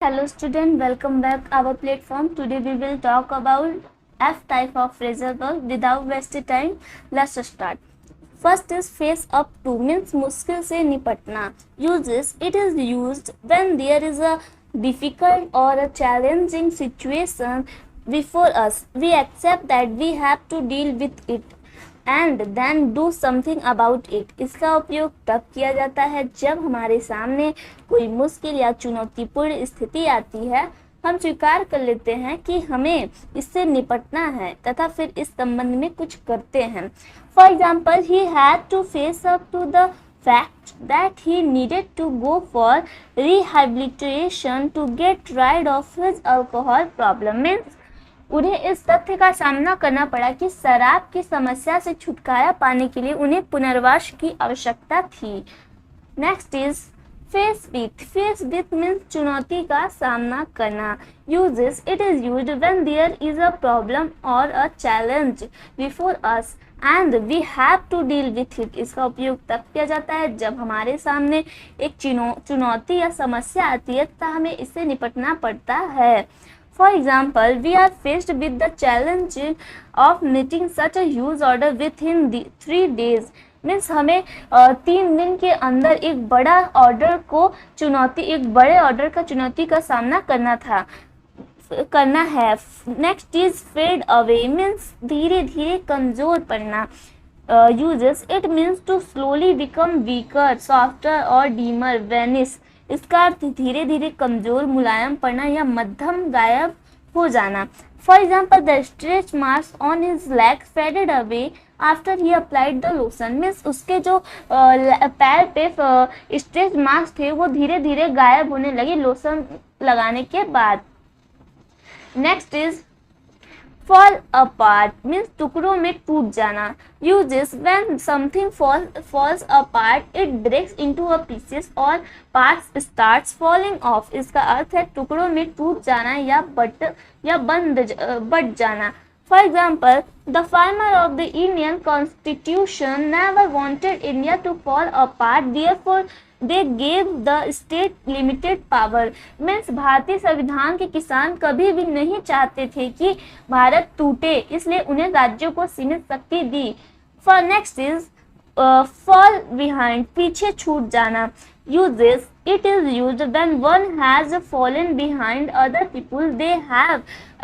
Hello student, welcome back our platform. Today we will talk about F type of phrasal verb. Without wasting time, let's start. First is face up to, means मुश्किल से निपटना. Uses, it is used when there is a difficult or a challenging situation before us. We accept that we have to deal with it and then do something about it. इसका उपयोग तब किया जाता है जब हमारे सामने कोई मुश्किल या चुनौतीपूर्ण स्थिति आती है. हम स्वीकार कर लेते हैं कि हमें इससे निपटना है तथा फिर इस संबंध में कुछ करते हैं. For example, he had to face up to the fact that he needed to go for rehabilitation to get rid of his alcohol problem. Means उन्हें इस तथ्य का सामना करना पड़ा कि शराब की समस्या से छुटकारा पाने के लिए उन्हें पुनर्वास की आवश्यकता थी. Next is face with. Face with means चुनौती का सामना करना. Uses, it is used when there is a problem और a challenge before us and we have to deal with it. इसका उपयोग तब किया जाता है जब हमारे सामने एक चुनौती या समस्या आती है तथा हमें इससे निपटना पड़ता है. For example, we are faced with the challenge of meeting such a huge order within 3 days. Means हमें 3 दिन के अंदर एक बड़े ऑर्डर का चुनौती का सामना करना है. Next is fade away, means धीरे धीरे कमजोर पड़ना. Uses, it means to slowly become weaker, softer और डीमर, वेनिस. इसका अर्थ धीरे धीरे कमजोर, मुलायम पड़ना या मध्यम गायब हो जाना. For example, the stretch marks on his leg faded away after he applied the lotion. Means उसके जो पैर पे स्ट्रेच मार्क्स थे वो धीरे धीरे गायब होने लगे लोशन लगाने के बाद. Next is fall apart, means टुकड़ों में टूट जाना. Uses, when something falls apart, it breaks into a pieces or parts starts falling off. इसका अर्थ है टुकड़ों में टूट जाना या बट जाना. For example, the farmer of the Indian Constitution never wanted India to fall apart, therefore they gave the state limited power. Means भारतीय संविधान के किसान कभी भी नहीं चाहते थे कि भारत टूटे, इसलिए उन्हें राज्यों को सीमित शक्ति दी. For next is fall behind, पीछे छूट जाना. Uses, it is used when one has fallen behind other people. They have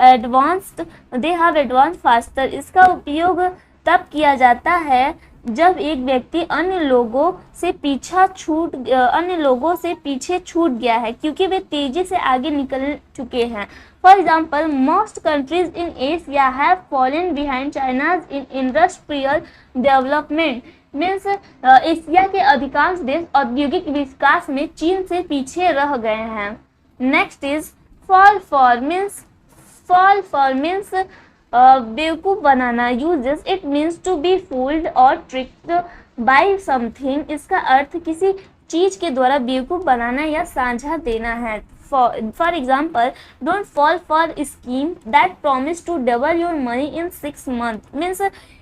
advanced faster. इसका उपयोग तब किया जाता है जब एक व्यक्ति अन्य लोगों से पीछे छूट गया है क्योंकि वे तेजी से आगे निकल चुके हैं. For example, most countries in Asia have fallen behind China in industrial development. Means Asia के अधिकांश देश औद्योगिक विकास में चीन से पीछे रह गए हैं. Next is fall for, means बेवकूफ बनाना. Uses, it means to be fooled और ट्रिक्ड बाय समथिंग. इसका अर्थ किसी चीज के द्वारा बेवकूफ बनाना या साझा देना है. For example, don't fall for scheme that promise to double your money in 6 months. Means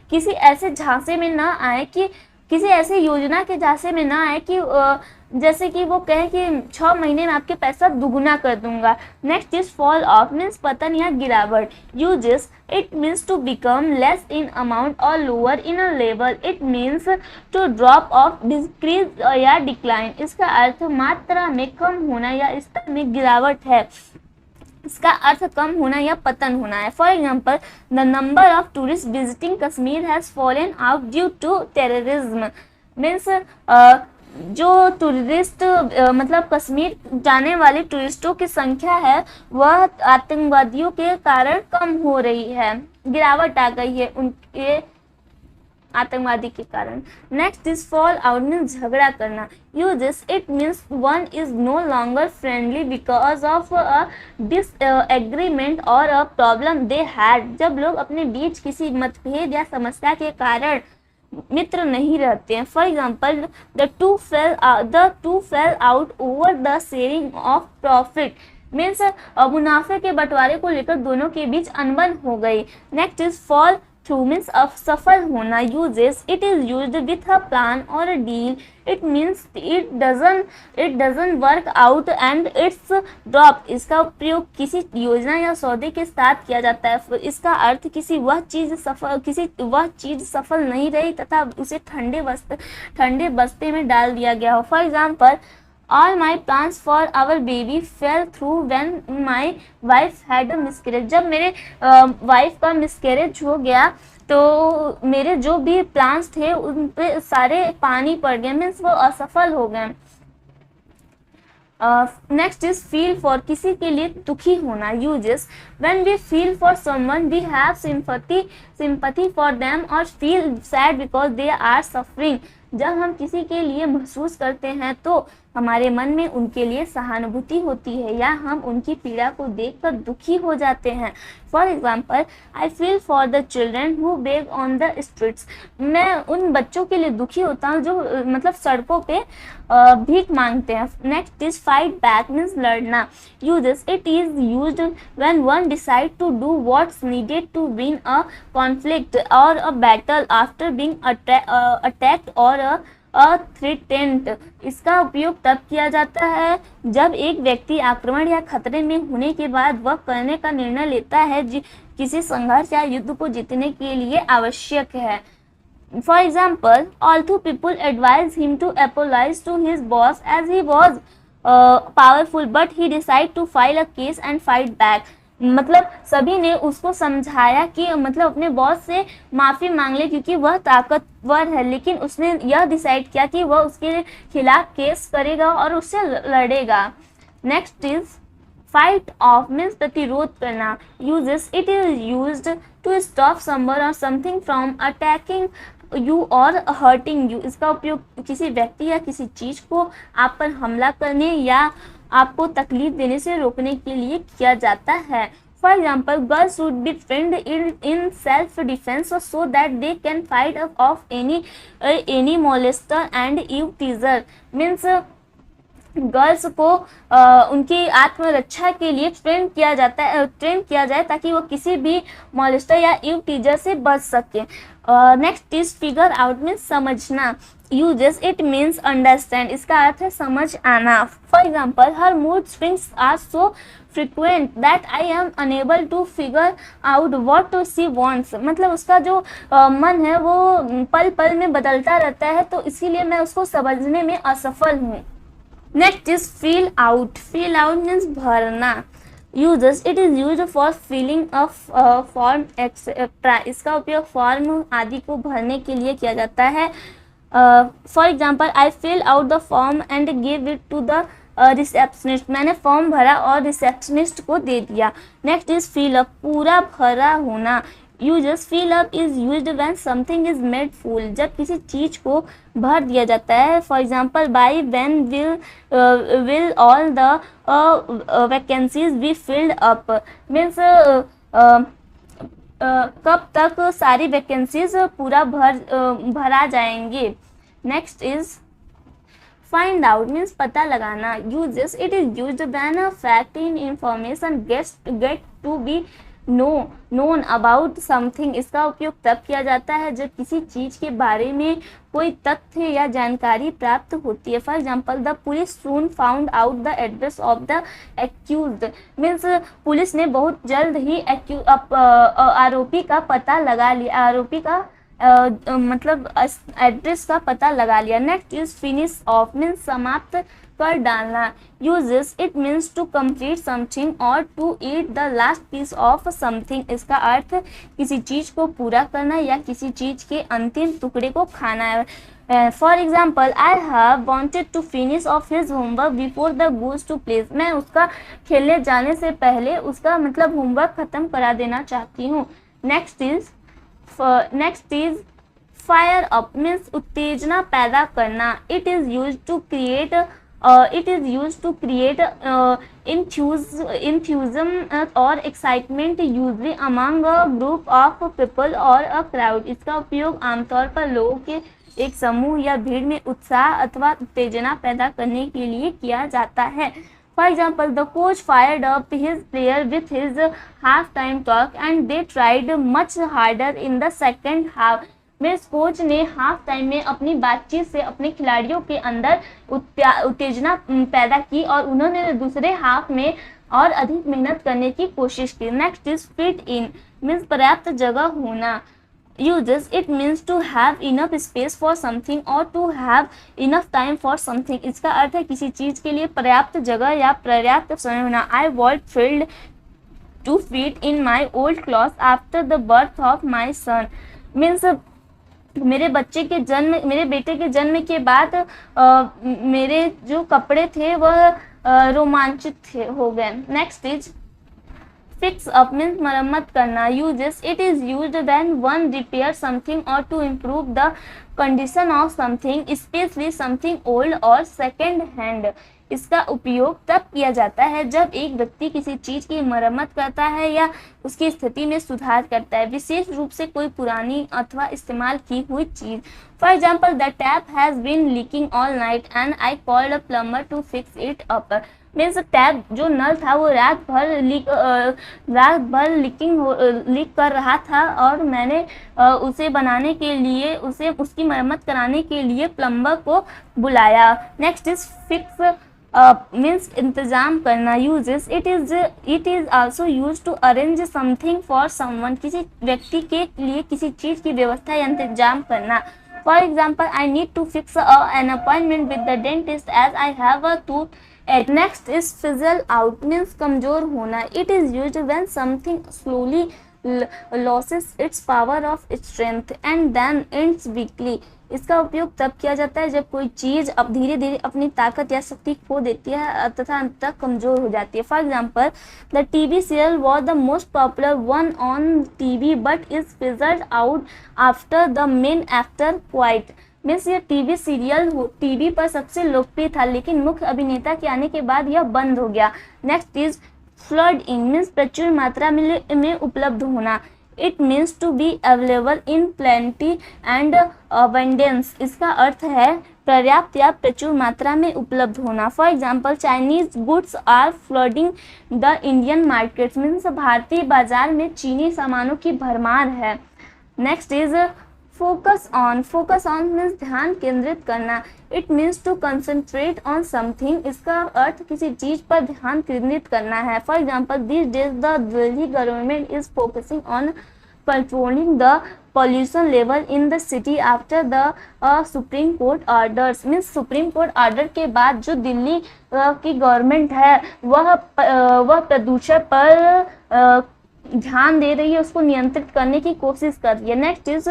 किसी ऐसे झांसे में ना आए कि किसी ऐसे योजना के झांसे में ना आए कि जैसे कि वो कहें कि 6 महीने में आपके पैसा दुगुना कर दूंगा. Next is fall off, means पतन या गिरावट. Uses, it means to become less in amount और lower in a level. It means to drop off, decrease या डिक्लाइन. इसका अर्थ मात्रा में कम होना या स्तर में गिरावट है. इसका अर्थ कम होना या पतन होना है. For example, the number of tourist visiting Kashmir has fallen out due to terrorism. Means जो टूरिस्ट मतलब कश्मीर जाने वाले टूरिस्टों की संख्या है वह आतंकवादियों के कारण कम हो रही है, गिरावट आ गई है उनके आतंकवादी के कारण. Next is fall out, means झगड़ा करना. Uses, it means one is no longer friendly because of a disagreement और अ प्रॉब्लम दे हैड. जब लोग अपने बीच किसी मतभेद या समस्या के कारण मित्र नहीं रहते हैं. For example, the two fail out over the sharing of profit. Means मुनाफे के बंटवारे को लेकर दोनों के बीच अनबन हो गई. Next is fall through means असफल होना। Uses it is used with a plan और a deal, it means it doesn't work out and it's drop. इसका प्रयोग किसी योजना या सौदे के साथ किया जाता है। इसका अर्थ वह चीज सफल नहीं रही तथा उसे ठंडे बस्ते में डाल दिया गया हो। For example, all my plans for our baby fell through when my wife had a miscarriage। जब मेरे वाइफ का मिसकैरेज हो गया तो मेरे जो भी प्लान्स थे उन पे सारे पानी पड़ गए, मीन्स वो असफल हो गए। नेक्स्ट इज फील फॉर, किसी के लिए दुखी होना। Uses when we feel for someone we have sympathy for them और feel sad because they are suffering. जब हम किसी के लिए महसूस करते हैं तो हमारे मन में उनके लिए सहानुभूति होती है या हम उनकी पीड़ा को देखकर दुखी हो जाते हैं। For example, I feel for the children who beg on the streets. मैं उन बच्चों के लिए दुखी होता हूँ जो मतलब सड़कों पे भीख मांगते हैं। Next is fight back means लड़ना। Uses it is used when one decide to do what's needed to win a conflict और a battle after being attacked और थ्रेटेंड। इसका उपयोग तब किया जाता है जब एक व्यक्ति आक्रमण या खतरे में होने के बाद वह करने का निर्णय लेता है जो किसी संघर्ष या युद्ध को जीतने के लिए आवश्यक है। For example, although people advised him to apologize to his boss as he was powerful, but he decided to file a case and fight back। मतलब सभी ने उसको समझाया कि मतलब अपने बॉस से माफ़ी मांग ले क्योंकि वह ताकतवर है, लेकिन उसने यह डिसाइड किया कि वह उसके खिलाफ केस करेगा और उससे लड़ेगा। Next is fight off means प्रतिरोध करना। Uses it is used to stop someone और समथिंग फ्रॉम अटैकिंग यू और हर्टिंग यू। इसका उपयोग किसी व्यक्ति या किसी चीज को आप पर हमला करने या आपको तकलीफ देने से रोकने के लिए किया जाता है। For example, girls should be trained in self defence so that they can fight off any molester and eve teaser. Means girls को उनकी आत्मरक्षा के लिए ट्रेन किया जाए ताकि वो किसी भी मॉलेस्टर या यू टीजर से बच सके। Next is figure out means समझना। Uses it means understand. इसका अर्थ है समझ आना। For example, her mood swings are so frequent that I am unable to figure out what she wants. मतलब उसका जो मन है वो पल पल में बदलता रहता है, तो इसीलिए मैं उसको समझने में असफल हूँ। Next is fill out. Fill out means भरना। Uses it is used for filling of form etcetera. इसका उपयोग फॉर्म आदि को भरने के लिए किया जाता है। For example, I fill out the form and give it to the receptionist. मैंने फॉर्म भरा और रिसेप्शनिस्ट को दे दिया। नेक्स्ट इज फिल अप, पूरा भरा होना। Uses fill up is used when something is made full. जब किसी चीज को भर दिया जाता है। For example, by when will all the vacancies be filled up. Means कब तक सारी वैकेंसीज पूरा भरा जाएंगे। Next is find out means पता लगाना। Uses it is used when a fact in information get to be known about something. इसका उपयोग तब किया जाता है जब किसी चीज के बारे में कोई तथ्य या जानकारी प्राप्त होती है। For example, the police soon found out the address of the accused. Means police ने बहुत जल्द ही आरोपी का पता लगा लिया, आरोपी का मतलब एड्रेस का पता लगा लिया। Next is finish off means समाप्त कर डालना। Uses it means to complete something और to eat the last piece of something. इसका अर्थ किसी चीज को पूरा करना या किसी चीज के अंतिम टुकड़े को खाना है। For example, I have wanted to finish off his homework before the goes to place. मैं उसका खेलने जाने से पहले उसका मतलब होमवर्क खत्म करा देना चाहती हूँ। Next is fire up means उत्तेजना पैदा करना। It is used to create enthusiasm और excitement usually among a group of people और अ क्राउड। इसका उपयोग आमतौर पर लोगों के एक समूह या भीड़ में उत्साह अथवा उत्तेजना पैदा करने के लिए किया जाता है। For example, the coach fired up his player with his half-time talk and they tried much harder in the second half. Means coach ने हाफ टाइम में अपनी बातचीत से अपने खिलाड़ियों के अंदर उत्तेजना पैदा की और उन्होंने दूसरे हाफ में और अधिक मेहनत करने की कोशिश की। Next is fit in, means पर्याप्त जगह होना। Uses it means to have enough space for something or to have enough time for something। इसका अर्थ है किसी चीज के लिए पर्याप्त जगह या पर्याप्त समय होना। I was thrilled to fit in my old clothes after the birth of my son। Means मेरे बेटे के जन्म के बाद मेरे जो कपड़े थे वह रोमांचित हो गए। Next is fix up, means मरम्मत करना। Uses it is used when one repair something और to improve the condition of something, specially something old और सेकेंड हैंड। इसका उपयोग तब किया जाता है जब एक व्यक्ति किसी चीज की मरम्मत करता है या उसकी स्थिति में सुधार करता है, विशेष रूप से कोई पुरानी अथवा इस्तेमाल की हुई चीज। For example, the tap has been leaking all night and I called a plumber to fix it up. Means tap जो नल था वो रात भर लीक कर रहा था और मैंने उसे बनाने के लिए उसकी मरम्मत कराने के लिए प्लम्बर को बुलाया। नेक्स्ट इज फिक्स मीन्स इंतजाम करना। Uses it is also use to arrange something for someone, किसी व्यक्ति के लिए किसी चीज की व्यवस्था या इंतजाम करना। For example, I need to fix an appointment with the dentist as I have a tooth. Next is fizzle out, means कमजोर होना। It is used when something slowly loses its power of strength and then ends weakly. इसका उपयोग तब किया जाता है जब कोई चीज अब धीरे धीरे अपनी ताकत या शक्ति खो देती है तथा अंत तक कमजोर हो जाती है। For example, the TV serial was the most popular one on TV but is fizzled out after the main actor quite. Means ये टीवी सीरियल टीवी पर सबसे लोकप्रिय था लेकिन मुख्य अभिनेता के आने के बाद यह बंद हो गया। Next is flood in, means प्रचुर मात्रा में उपलब्ध होना। It means to be available in plenty and abundance. इसका अर्थ है पर्याप्त या प्रचुर मात्रा में उपलब्ध होना। For example, Chinese goods are flooding the Indian markets, means भारतीय बाजार में चीनी सामानों की भरमार है। Next is focus on means ध्यान केंद्रित करना। It means to concentrate on something. इसका अर्थ किसी चीज पर ध्यान केंद्रित करना है। For example, this days the Delhi government is focusing on controlling the pollution level in the city after the supreme court orders. Means supreme court order के बाद जो दिल्ली की गवर्नमेंट है वह प्रदूषण पर ध्यान दे रही है, उसको नियंत्रित करने की कोशिश कर रही है। Next is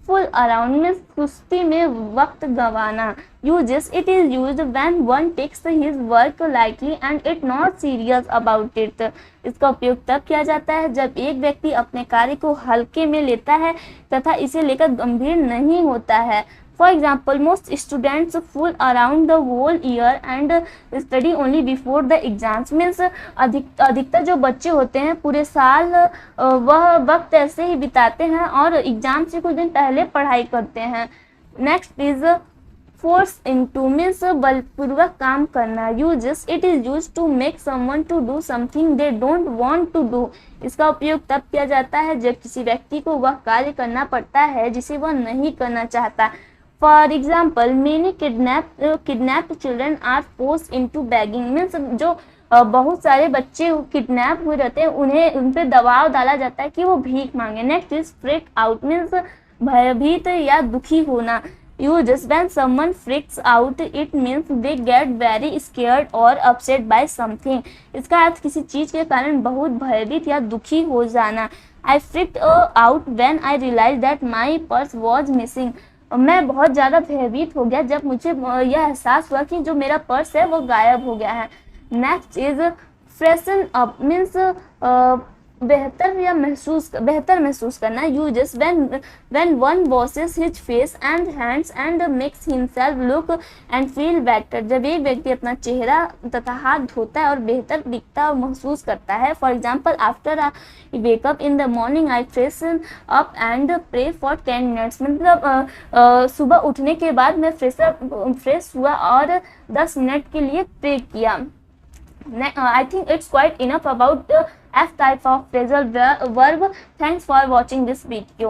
fool around, means सुस्ती में वक्त गंवाना। Uses it is used when one takes his work lightly and it not serious about it. इसका उपयोग तब किया जाता है जब एक व्यक्ति अपने कार्य को हल्के में लेता है तथा इसे लेकर गंभीर नहीं होता है। For example, most students fool around the whole year and study only before the exams. Means अधिकतर जो बच्चे होते हैं पूरे साल वह वक्त ऐसे ही बिताते हैं और एग्जाम से कुछ दिन पहले पढ़ाई करते हैं। Next is force into, means बलपूर्वक काम करना। Uses it is used to make someone to do something they don't want to do. इसका उपयोग तब किया जाता है जब किसी व्यक्ति को वह कार्य करना पड़ता है जिसे वह नहीं करना चाहता। For example, many kidnapped children are forced into begging. Means जो बहुत सारे बच्चे किडनैप हुए रहते हैं उन पे दबाव डाला जाता है कि वो भीख मांगे। Next is freak out, means भयभीत या दुखी होना। Uses when someone freaks out, it means they get very scared or upset by something। इसका अर्थ किसी चीज के कारण बहुत भयभीत या दुखी हो जाना। I freaked out when I realized that my purse was missing। मैं बहुत ज़्यादा भयभीत हो गया जब मुझे यह एहसास हुआ कि जो मेरा पर्स है वो गायब हो गया है। Next is freshen up, means बेहतर महसूस करना। Uses when one washes his face and hands and makes himself look and feel better। जब एक व्यक्ति अपना चेहरा तथा हाथ धोता है और बेहतर दिखता और महसूस करता है। For example, after I wake up in the morning I freshen up and pray for 10 minutes. मतलब सुबह उठने के बाद मैं फ्रेश हुआ और 10 मिनट के लिए प्रे किया। I think it's quite enough about the F type of phrasal verb. Thanks for watching this video.